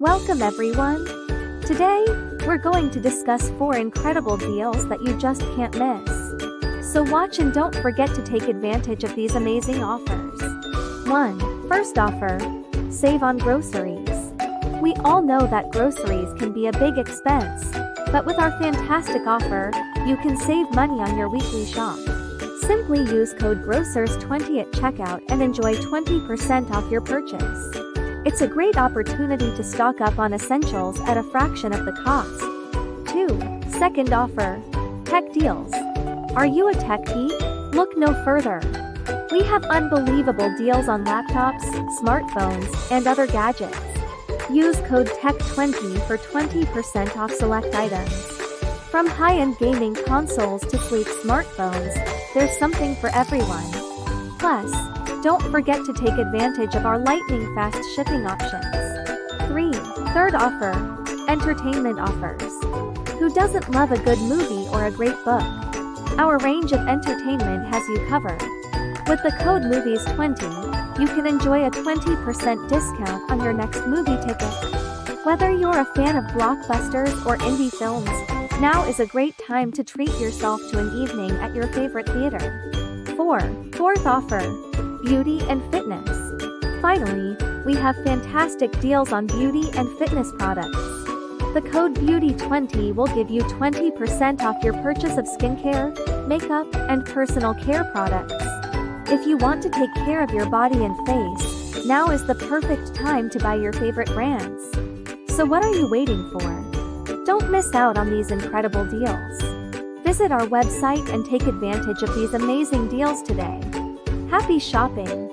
Welcome everyone! Today, we're going to discuss 4 incredible deals that you just can't miss. So watch and don't forget to take advantage of these amazing offers. 1. First offer. Save on groceries. We all know that groceries can be a big expense, but with our fantastic offer, you can save money on your weekly shop. Simply use code GROCERS20 at checkout and enjoy 20% off your purchase. It's a great opportunity to stock up on essentials at a fraction of the cost. 2. Second offer. Tech deals. Are you a tech geek? Look no further. We have unbelievable deals on laptops, smartphones, and other gadgets. Use code TECH20 for 20% off select items. From high-end gaming consoles to sleek smartphones, there's something for everyone. Plus, don't forget to take advantage of our lightning-fast shipping options. 3. Third offer. Entertainment offers. Who doesn't love a good movie or a great book? Our range of entertainment has you covered. With the code MOVIES20, you can enjoy a 20% discount on your next movie ticket. Whether you're a fan of blockbusters or indie films, now is a great time to treat yourself to an evening at your favorite theater. 4. Fourth offer. Beauty and fitness. Finally, we have fantastic deals on beauty and fitness products. The code BEAUTY20 will give you 20% off your purchase of skincare, makeup, and personal care products. If you want to take care of your body and face, now is the perfect time to buy your favorite brands. So what are you waiting for? Don't miss out on these incredible deals. Visit our website and take advantage of these amazing deals today. Happy shopping!